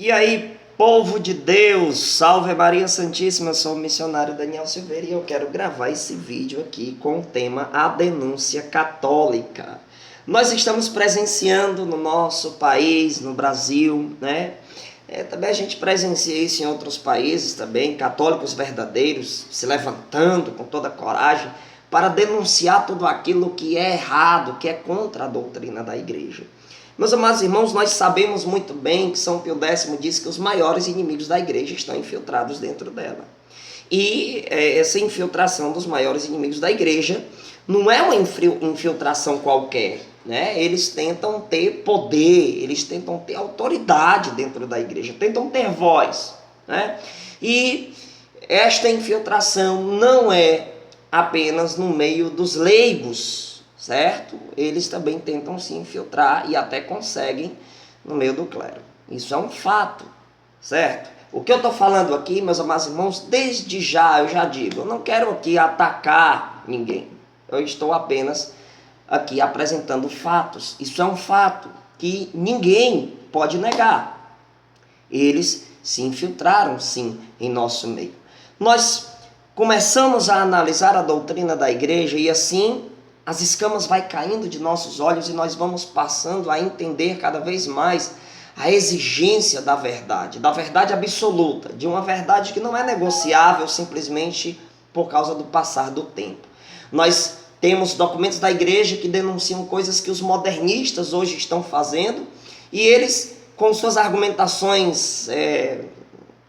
E aí, povo de Deus, salve Maria Santíssima, eu sou o missionário Daniel Silveira e eu quero gravar esse vídeo aqui com o tema A Denúncia Católica. Nós estamos presenciando no nosso país, no Brasil, né? Também a gente presencia isso em outros países também, católicos verdadeiros se levantando com toda a coragem para denunciar tudo aquilo que é errado, que é contra a doutrina da igreja. Meus amados irmãos, nós sabemos muito bem que São Pio X disse que os maiores inimigos da igreja estão infiltrados dentro dela. E essa infiltração dos maiores inimigos da igreja não é uma infiltração qualquer, né? Eles tentam ter poder, eles tentam ter autoridade dentro da igreja, tentam ter voz, né? E esta infiltração não é apenas no meio dos leigos, certo? Eles também tentam se infiltrar e até conseguem no meio do clero. Isso é um fato, certo? O que eu estou falando aqui, meus amados irmãos, desde já eu já digo, eu não quero aqui atacar ninguém. Eu estou apenas aqui apresentando fatos. Isso é um fato que ninguém pode negar. Eles se infiltraram, sim, em nosso meio. Nós começamos a analisar a doutrina da igreja e assim as escamas vai caindo de nossos olhos e nós vamos passando a entender cada vez mais a exigência da verdade absoluta, de uma verdade que não é negociável simplesmente por causa do passar do tempo. Nós temos documentos da igreja que denunciam coisas que os modernistas hoje estão fazendo e eles, com suas argumentações,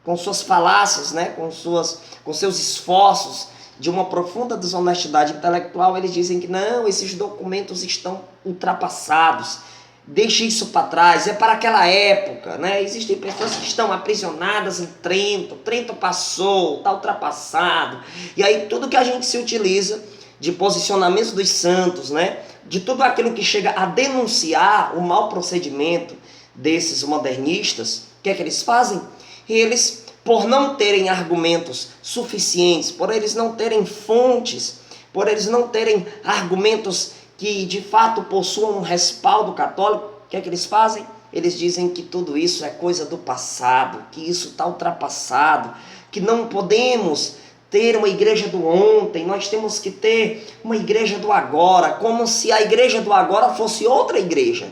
com suas falácias, né, com seus esforços de uma profunda desonestidade intelectual, eles dizem que não, esses documentos estão ultrapassados, deixe isso para trás, é para aquela época, né? Existem pessoas que estão aprisionadas em Trento passou, está ultrapassado, e aí tudo que a gente se utiliza de posicionamentos dos santos, né? De tudo aquilo que chega a denunciar o mau procedimento desses modernistas, o que é que eles fazem? Eles, por não terem argumentos suficientes, por eles não terem fontes, por eles não terem argumentos que de fato possuam um respaldo católico, o que é que eles fazem? Eles dizem que tudo isso é coisa do passado, que isso está ultrapassado, que não podemos ter uma igreja do ontem, nós temos que ter uma igreja do agora, como se a igreja do agora fosse outra igreja,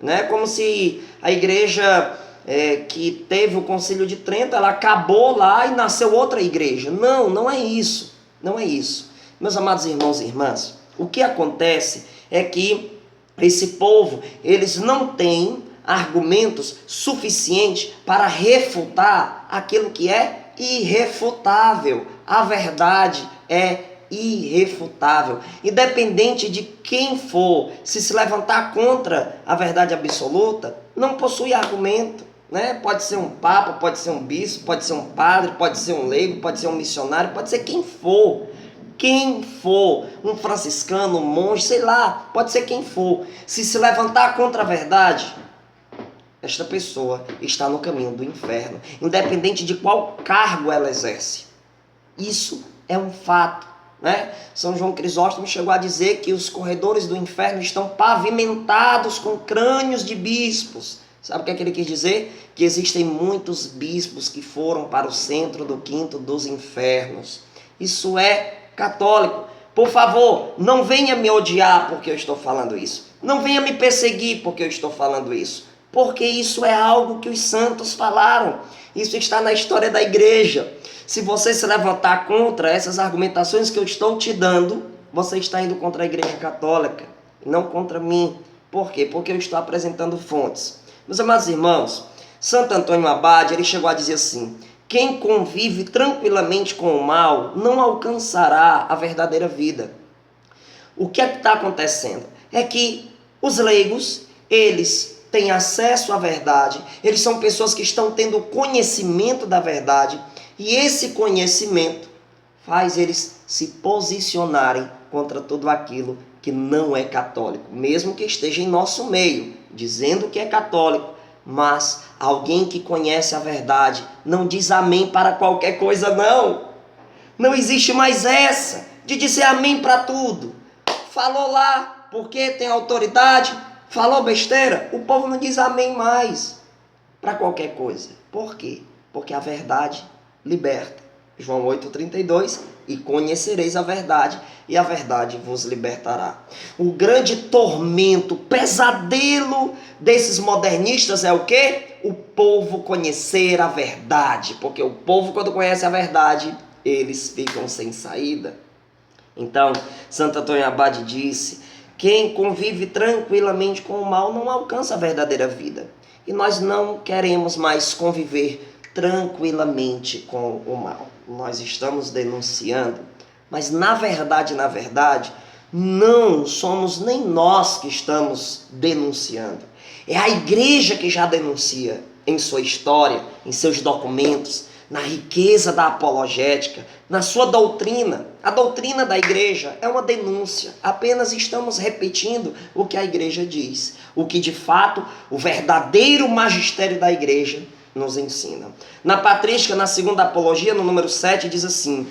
né? Como se a igreja que teve o Concílio de Trento, ela acabou lá e nasceu outra igreja. Não, não é isso, não é isso. Meus amados irmãos e irmãs, o que acontece é que esse povo, eles não têm argumentos suficientes para refutar aquilo que é irrefutável. A verdade é irrefutável. Independente de quem for, se levantar contra a verdade absoluta, não possui argumento, né? Pode ser um papa, pode ser um bispo, pode ser um padre, pode ser um leigo, pode ser um missionário, pode ser quem for. Quem for, um franciscano, um monge, sei lá, pode ser quem for. Se levantar contra a verdade, esta pessoa está no caminho do inferno, independente de qual cargo ela exerce. Isso é um fato, né? São João Crisóstomo chegou a dizer que os corredores do inferno estão pavimentados com crânios de bispos. Sabe o que é que ele quis dizer? Que existem muitos bispos que foram para o centro do quinto dos infernos. Isso é católico. Por favor, não venha me odiar porque eu estou falando isso. Não venha me perseguir porque eu estou falando isso. Porque isso é algo que os santos falaram. Isso está na história da igreja. Se você se levantar contra essas argumentações que eu estou te dando, você está indo contra a igreja católica, e não contra mim. Por quê? Porque eu estou apresentando fontes. Meus amados irmãos, Santo Antônio Abade, ele chegou a dizer assim: quem convive tranquilamente com o mal não alcançará a verdadeira vida. O que é que está acontecendo? É que os leigos, eles têm acesso à verdade, eles são pessoas que estão tendo conhecimento da verdade, e esse conhecimento faz eles se posicionarem contra tudo aquilo que não é católico, mesmo que esteja em nosso meio, dizendo que é católico, mas alguém que conhece a verdade não diz amém para qualquer coisa, não. Não existe mais essa de dizer amém para tudo. Falou lá porque tem autoridade, falou besteira, o povo não diz amém mais. para qualquer coisa. Por quê? Porque a verdade liberta. João 8,32, e conhecereis a verdade, e a verdade vos libertará. O grande tormento, pesadelo desses modernistas é o quê? O povo conhecer a verdade, porque o povo, quando conhece a verdade, eles ficam sem saída. Então, Santo Antônio Abade disse: quem convive tranquilamente com o mal não alcança a verdadeira vida. E nós não queremos mais conviver tranquilamente com o mal. Nós estamos denunciando, mas na verdade, não somos nem nós que estamos denunciando. É a igreja que já denuncia em sua história, em seus documentos, na riqueza da apologética, na sua doutrina. A doutrina da igreja é uma denúncia. Apenas estamos repetindo o que a igreja diz, o que de fato o verdadeiro magistério da igreja nos ensina. Na patrística, na segunda apologia, no número 7, diz assim: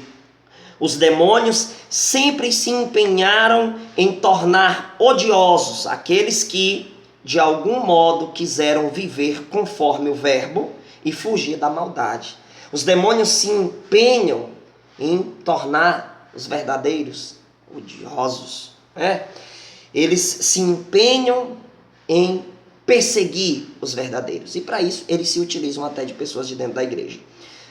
os demônios sempre se empenharam em tornar odiosos aqueles que, de algum modo, quiseram viver conforme o verbo e fugir da maldade. Os demônios se empenham em tornar os verdadeiros odiosos. Eles se empenham em perseguir os verdadeiros. E para isso, eles se utilizam até de pessoas de dentro da igreja.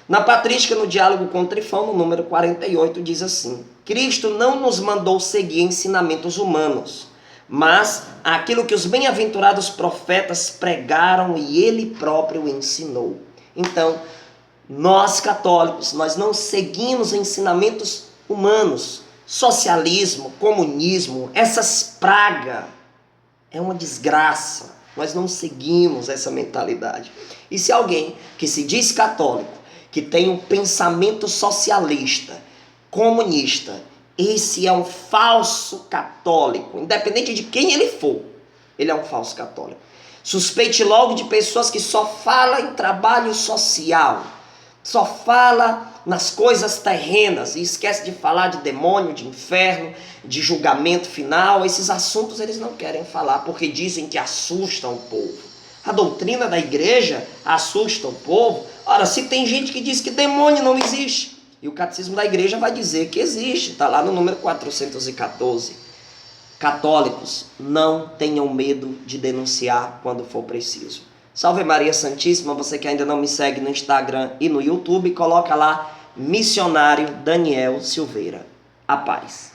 Na patrística, no diálogo com Trifão, no número 48, diz assim: Cristo não nos mandou seguir ensinamentos humanos, mas aquilo que os bem-aventurados profetas pregaram e ele próprio ensinou. Então, nós católicos, nós não seguimos ensinamentos humanos. Socialismo, comunismo, essas pragas, é uma desgraça. Nós não seguimos essa mentalidade. E se alguém que se diz católico, que tem um pensamento socialista, comunista, esse é um falso católico, independente de quem ele for, ele é um falso católico. Suspeite logo de pessoas que só falam em trabalho social, só fala nas coisas terrenas e esquece de falar de demônio, de inferno, de julgamento final. Esses assuntos eles não querem falar porque dizem que assustam o povo. A doutrina da igreja assusta o povo. Ora, se tem gente que diz que demônio não existe, e o catecismo da igreja vai dizer que existe, está lá no número 414. Católicos, não tenham medo de denunciar quando for preciso. Salve Maria Santíssima. Você que ainda não me segue no Instagram e no YouTube, coloca lá Missionário Daniel Silveira. A paz.